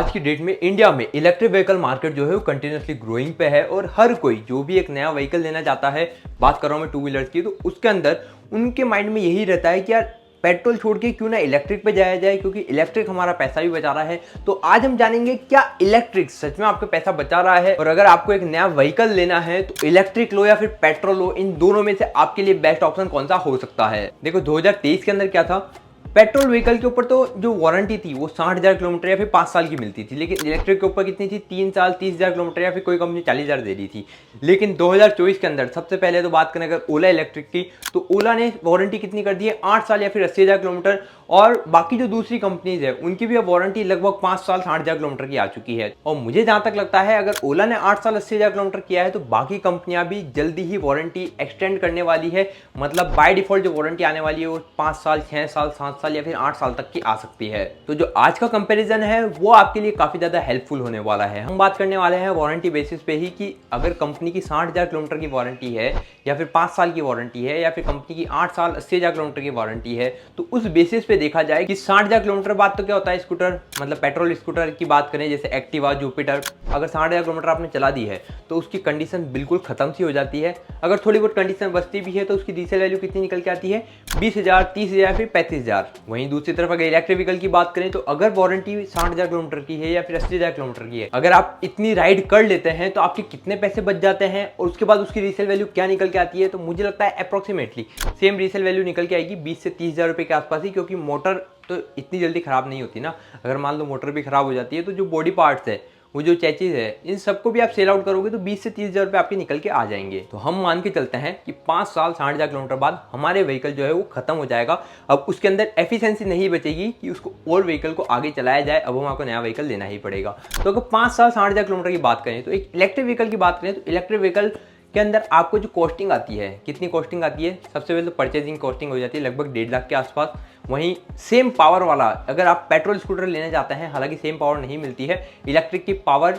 आज की डेट में इंडिया में इलेक्ट्रिक व्हीकल मार्केट जो है वो कंटिन्यूसली ग्रोइंग पे है और हर कोई जो भी एक नया व्हीकल लेना चाहता है, बात कर रहा हूँ मैं टू व्हीलर्स की, तो उसके अंदर उनके माइंड में यही रहता है कि यार पेट्रोल छोड़ के क्यों ना इलेक्ट्रिक पे जाया जाए, क्योंकि इलेक्ट्रिक हमारा पैसा भी बचा रहा है। तो आज हम जानेंगे क्या इलेक्ट्रिक सच में आपका पैसा बचा रहा है, और अगर आपको एक नया व्हीकल लेना है तो इलेक्ट्रिक लो या फिर पेट्रोल लो, इन दोनों में से आपके लिए बेस्ट ऑप्शन कौन सा हो सकता है। देखो 2023 के अंदर क्या था, पेट्रोल व्हीकल के ऊपर तो जो वारंटी थी वो 60,000 किलोमीटर या फिर 5 साल की मिलती थी, लेकिन इलेक्ट्रिक के ऊपर कितनी थी, 3 साल 30,000 किलोमीटर या फिर कोई कंपनी 40,000 दे रही थी। लेकिन 2024 के अंदर सबसे पहले तो बात करें अगर ओला इलेक्ट्रिक की, तो ओला ने वारंटी कितनी कर दी है, 8 साल या फिर 80,000 किलोमीटर, और बाकी जो दूसरी कंपनीज है उनकी भी अब वारंटी लगभग 5 साल 60,000 किलोमीटर की आ चुकी है। और मुझे जहां तक लगता है अगर ओला ने 8 साल 80,000 किलोमीटर किया है तो बाकी कंपनियां भी जल्दी ही वारंटी एक्सटेंड करने वाली है। मतलब बाय डिफॉल्ट जो वारंटी आने वाली है वो 5 साल 6 साल 7 साल या फिर 8 साल तक की आ सकती है। तो जो आज का कंपैरिजन है वो आपके लिए काफी ज्यादा हेल्पफुल होने वाला है। हम बात करने वाले हैं वारंटी बेसिस पे ही कि अगर कंपनी की 60,000 किलोमीटर की वारंटी है या फिर 5 साल की वारंटी है या फिर कंपनी की 8 साल 80,000 किलोमीटर की वारंटी है, तो उस बेसिस पे देखा जाए कि 60,000 किलोमीटर बाद तो क्या होता है, स्कूटर मतलब पेट्रोल स्कूटर की बात करें जैसे एक्टिवा जुपिटर, अगर 60,000 किलोमीटर आपने चला दी है तो उसकी कंडीशन बिल्कुल खत्म सी हो जाती है। अगर थोड़ी बहुत कंडीशन बचती भी है तो उसकी रीसेल वैल्यू कितनी निकल के आती है, 20,000 30,000 फिर 35,000। वहीं दूसरी तरफ अगर इलेक्ट्रिक व्हीकल की बात करें तो अगर वारंटी 60,000 किलोमीटर की है या फिर 80,000 किलोमीटर की है, अगर आप इतनी राइड कर लेते हैं तो आपके कितने पैसे बच जाते हैं और उसके बाद उसकी रीसेल वैल्यू क्या निकल के आती है, तो मुझे लगता है अप्रोक्सीमेटली सेम रीसेल वैल्यू निकल के आएगी 20 से 30,000 रुपए के आसपास ही, क्योंकि मोटर तो इतनी जल्दी खराब नहीं होती ना। अगर मान लो मोटर भी खराब हो जाती है तो जो बॉडी पार्ट्स है, वो जो चैचिज है, इन सबको भी आप सेल आउट करोगे तो 20 से 30,000 रुपए आपके निकल के आ जाएंगे। तो हम मान के चलते हैं कि 5 साल 60,000 किलोमीटर बाद हमारे व्हीकल जो है वो खत्म हो जाएगा। अब उसके अंदर एफिशिएंसी नहीं बचेगी कि उसको और व्हीकल को आगे चलाया जाए, अब हम आपको नया व्हीकल लेना ही पड़ेगा। तो अगर 5 साल 60,000 किलोमीटर की बात करें तो एक इलेक्ट्रिक व्हीकल की बात करें तो इलेक्ट्रिक व्हीकल के अंदर आपको जो कॉस्टिंग आती है, कितनी कॉस्टिंग आती है, सबसे पहले तो परचेजिंग कॉस्टिंग हो जाती है लगभग 1.5 लाख के आसपास। वहीं सेम पावर वाला अगर आप पेट्रोल स्कूटर लेने जाते हैं, हालांकि सेम पावर नहीं मिलती है, इलेक्ट्रिक की पावर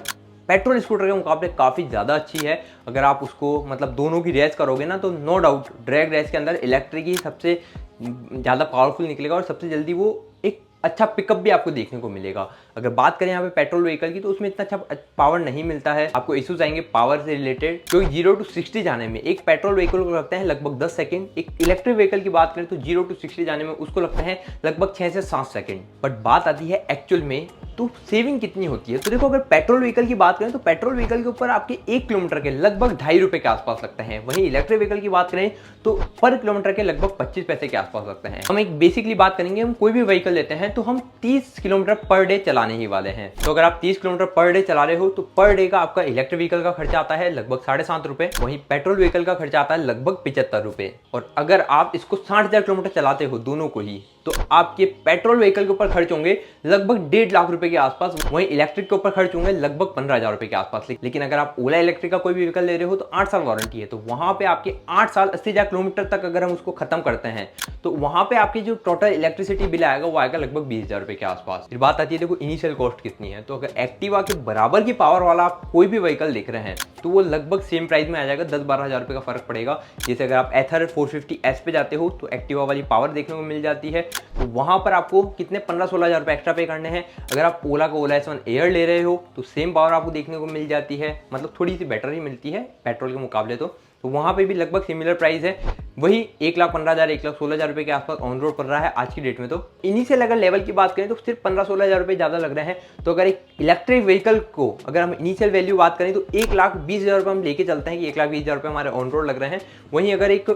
पेट्रोल स्कूटर के मुकाबले काफ़ी ज़्यादा अच्छी है। अगर आप उसको मतलब दोनों की रेस करोगे ना तो नो डाउट ड्रैग रेस के अंदर इलेक्ट्रिक ही सबसे ज़्यादा पावरफुल निकलेगा और सबसे जल्दी वो एक अच्छा पिकअप भी आपको देखने को मिलेगा। अगर बात करें यहाँ पे पेट्रोल व्हीकल की तो उसमें इतना अच्छा पावर नहीं मिलता है, आपको इश्यूज आएंगे पावर से रिलेटेड, क्योंकि 0 to 60 जाने में एक पेट्रोल व्हीकल को लगता है लगभग 10 सेकंड। एक इलेक्ट्रिक व्हीकल की बात करें तो 0 to 60 जाने में उसको लगता है लगभग 6 से 7 सेकंड। बट बात आती है एक्चुअल में तो सेविंग कितनी होती है। तो देखो अगर पेट्रोल व्हीकल की बात करें तो पेट्रोल व्हीकल के ऊपर आपके 1 किलोमीटर के लगभग 2.5 रुपए के आसपास लगते हैं। वहीं इलेक्ट्रिक व्हीकल की बात करें तो पर किलोमीटर के लगभग 25 पैसे के आसपास लगते हैं। हम एक बेसिकली बात करेंगे, हम कोई भी व्हीकल लेते हैं तो हम 30 किलोमीटर पर डे चलाने ही वाले हैं। तो अगर आप 30 किलोमीटर पर डे चला रहे हो तो पर डे का आपका इलेक्ट्रिक व्हीकल का खर्चा आता है लगभग 7.5 रुपए, वहीं पेट्रोल व्हीकल का खर्चा आता है लगभग 75 रुपए। और अगर आप इसको 60,000 किलोमीटर चलाते हो दोनों को ही, तो आपके पेट्रोल व्हीकल के ऊपर खर्च होंगे लगभग 1.5 लाख रुपए के आसपास, वहीं इलेक्ट्रिक के ऊपर खर्च होंगे लगभग 15,000 रुपए के आसपास। लेकिन अगर आप ओला इलेक्ट्रिक का कोई भी व्हीकल ले रहे हो तो 8 साल वारंटी है, तो वहां पे आपके 8 साल 80,000 किलोमीटर तक अगर हम उसको खत्म करते हैं तो वहां पे आपकी जो टोटल इलेक्ट्रिसिटी बिल आएगा वो आएगा लगभग 20,000 रुपए के आसपास। फिर बात आती है देखो इनिशियल कॉस्ट कितनी है, तो अगर एक्टिवा के बराबर की पावर वाला आप कोई भी व्हीकल देख रहे हैं तो वो लगभग सेम प्राइस में आ जाएगा, 10-12 हजार रुपए का फर्क पड़ेगा। जैसे अगर आप एथर 450S पे जाते हो तो एक्टिवा वाली पावर देखने को मिल जाती है, तो वहां पर आपको कितने 15-16 हजार रुपए एक्स्ट्रा पे करने हैं। अगर आप ओला का ओला S1 एयर ले रहे हो तो सेम पावर आपको देखने को मिल जाती है, मतलब थोड़ी सी बेटर ही मिलती है पेट्रोल के मुकाबले। तो वहां पे भी लगभग सिमिलर प्राइस है, वही 1,15,000 1,16,000 रुपए के आसपास ऑन रोड पड़ रहा है आज की डेट में। तो इनिशियल अगर लेवल की बात करें तो सिर्फ 15-16 हजार रुपए ज्यादा लग रहे हैं। तो अगर एक इलेक्ट्रिक व्हीकल को अगर हम इनिशियल वैल्यू बात करें तो 1,20,000 रुपए हम लेके चलते हैं कि 1,20,000 रुपए हमारे ऑन रोड लग रहे हैं। वहीं अगर एक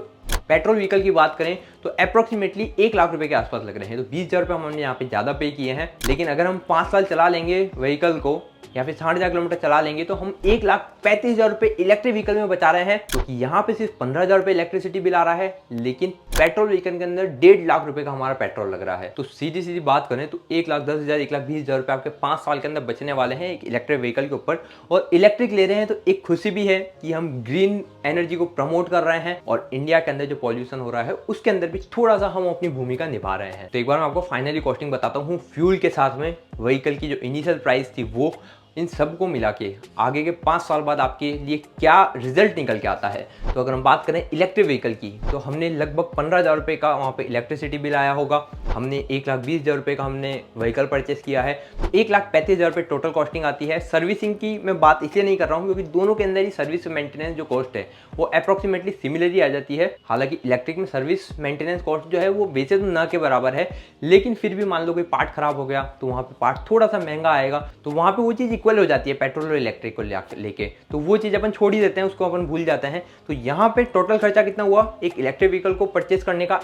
पेट्रोल व्हीकल की बात करें तो अप्रोक्सीमेटली 1 लाख रुपए के आसपास लग रहे हैं। तो 20,000 रुपए हमने यहाँ पे ज्यादा पे किए हैं। लेकिन अगर हम 5 साल चला लेंगे व्हीकल को या फिर 60,000 किलोमीटर चला लेंगे तो हम 1,35,000 रुपए इलेक्ट्रिक व्हीकल में बचा रहे हैं, क्योंकि यहाँ पे सिर्फ 15,000 रुपए इलेक्ट्रिसिटी बिल आ रहा है, लेकिन पेट्रोल व्हीकल के अंदर 1.5 लाख रुपए का हमारा पेट्रोल लग रहा है। तो सीधी सीधी बात करें तो 1,10,000 1,20,000 रुपए आपके 5 साल के अंदर बचने वाले हैं एक इलेक्ट्रिक व्हीकल के ऊपर। और इलेक्ट्रिक ले रहे हैं तो एक खुशी भी है कि हम ग्रीन एनर्जी को प्रमोट कर रहे हैं और इंडिया के अंदर जो पॉल्यूशन हो रहा है उसके अंदर भी थोड़ा सा हम अपनी भूमिका निभा रहे हैं। तो एक बार मैं आपको फाइनली कॉस्टिंग बताता हूँ फ्यूल के साथ में व्हीकल की जो इनिशियल प्राइस थी वो, इन सब को मिला के आगे के 5 साल बाद आपके लिए क्या रिजल्ट निकल के आता है। तो अगर हम बात करें इलेक्ट्रिक व्हीकल की, तो हमने लगभग 15,000 रुपये का वहाँ पे इलेक्ट्रिसिटी बिल आया होगा, हमने 1,20,000 रुपये का हमने व्हीकल परचेस किया है, तो 1,35,000 रुपये टोटल कॉस्टिंग आती है। सर्विसिंग की मैं बात इसलिए नहीं कर रहा हूँ क्योंकि दोनों के अंदर ही सर्विस मेंटेनेंस जो कॉस्ट है वो अप्रॉक्सीमेटली सिमिलर ही आ जाती है। हालांकि इलेक्ट्रिक में सर्विस मेंटेनेंस कॉस्ट जो है वो वैसे तो ना के बराबर है, लेकिन फिर भी मान लो कोई पार्ट खराब हो गया तो वहाँ पे पार्ट थोड़ा सा महंगा आएगा, तो वहाँ पे वो चीज़ इक्वल हो जाती है पेट्रोल और इलेक्ट्रिक को लेके, तो वो चीज़ अपन छोड़ ही देते हैं, उसको अपन भूल जाते हैं। तो यहाँ पे टोटल खर्चा कितना हुआ एक इलेक्ट्रिक व्हीकल को परचेस करने का,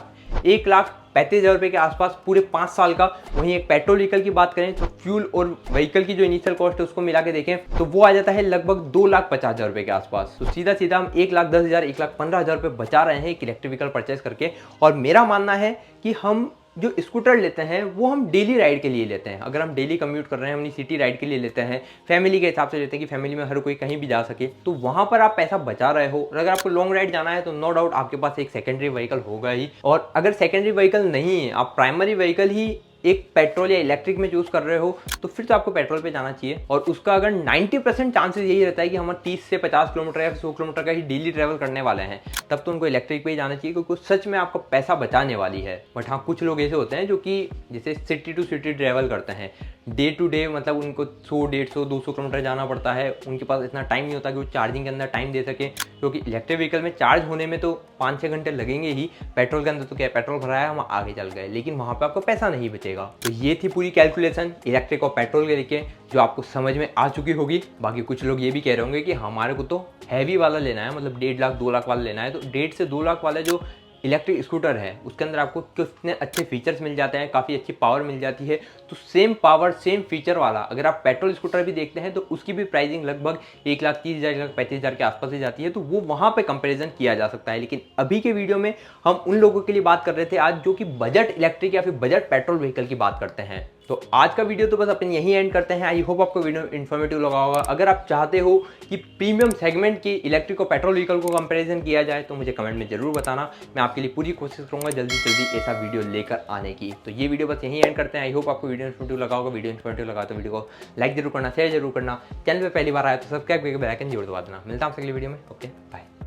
1,35,000 रुपये के आसपास पूरे 5 साल का। वहीं एक पेट्रोल व्हीकल की बात करें तो फ्यूल और व्हीकल की जो इनिशियल कॉस्ट है उसको मिला के देखें तो वो आ जाता है लगभग 2,50,000 रुपये के आसपास। तो सीधा सीधा हम 1,10,000 1,15,000 रुपये बचा रहे हैं एक इलेक्ट्रिक व्हीकल परचेस करके। और मेरा मानना है कि हम जो स्कूटर लेते हैं वो हम डेली राइड के लिए लेते हैं। अगर हम डेली कम्यूट कर रहे हैं, अपनी सिटी राइड के लिए लेते हैं, फैमिली के हिसाब से लेते हैं कि फैमिली में हर कोई कहीं भी जा सके, तो वहाँ पर आप पैसा बचा रहे हो। और अगर आपको लॉन्ग राइड जाना है तो नो डाउट आपके पास एक सेकेंडरी व्हीकल होगा ही। और अगर सेकेंडरी व्हीकल नहीं है, आप प्राइमरी व्हीकल ही एक पेट्रोल या इलेक्ट्रिक में चूज कर रहे हो, तो फिर तो आपको पेट्रोल पे जाना चाहिए। और उसका अगर 90% चांसेस यही रहता है कि हम 30 से 50 किलोमीटर या 100 किलोमीटर का ही डेली ट्रैवल करने वाले हैं, तब तो उनको इलेक्ट्रिक पे ही जाना चाहिए क्योंकि सच में आपका पैसा बचाने वाली है। बट हाँ, कुछ लोग ऐसे होते हैं जो कि जैसे सिटी टू सिटी ट्रैवल करते हैं, डे टू डे, मतलब उनको 100, 150, 200 किलोमीटर जाना पड़ता है, उनके पास इतना टाइम नहीं होता कि वो चार्जिंग के अंदर टाइम दे सके, क्योंकि इलेक्ट्रिक व्हीकल में चार्ज होने में तो 5-6 घंटे लगेंगे ही। पेट्रोल के अंदर तो क्या, पेट्रोल भराया हम आगे चल गए, लेकिन वहाँ पे आपको पैसा नहीं बचेगा। तो ये थी पूरी कैलकुलेशन इलेक्ट्रिक और पेट्रोल के लेके, जो आपको समझ में आ चुकी होगी। बाकी कुछ लोग ये भी कह रहे होंगे कि हमारे को तो हैवी वाला लेना है, मतलब 1.5 लाख 2 लाख वाला लेना है, तो 1.5 से 2 लाख वाला जो इलेक्ट्रिक स्कूटर है उसके अंदर आपको कितने अच्छे फीचर्स मिल जाते हैं, काफ़ी अच्छी पावर मिल जाती है। तो सेम पावर सेम फीचर वाला अगर आप पेट्रोल स्कूटर भी देखते हैं तो उसकी भी प्राइसिंग लगभग 1,30,000 1,35,000 के आसपास ही जाती है, तो वो वहाँ पे कंपैरिजन किया जा सकता है। लेकिन अभी के वीडियो में हम उन लोगों के लिए बात कर रहे थे आज जो कि बजट इलेक्ट्रिक या फिर बजट पेट्रोल व्हीकल की बात करते हैं। तो आज का वीडियो तो बस अपन यहीं एंड करते हैं। आई होप आपको वीडियो इन्फॉर्मेटिव लगा होगा। अगर आप चाहते हो कि प्रीमियम सेगमेंट की इलेक्ट्रिक और पेट्रोल व्हीकल को कंपैरिजन किया जाए तो मुझे कमेंट में जरूर बताना, मैं आपके लिए पूरी कोशिश करूंगा जल्दी जल्दी ऐसा वीडियो लेकर आने की। तो ये वीडियो बस यहीं एंड करते हैं। आई होप आपको वीडियो इन्फॉर्मेटिव लगा होगा। वीडियो इन्फॉर्मेटिव लगा तो वीडियो को लाइक जरूर करना, शेयर जरूर करना, चैनल पर पहली बार आया तो सब्सक्राइब करके बेल आइकन जरूर दबा देना। मिलता हूं अगली वीडियो में। Okay, bye.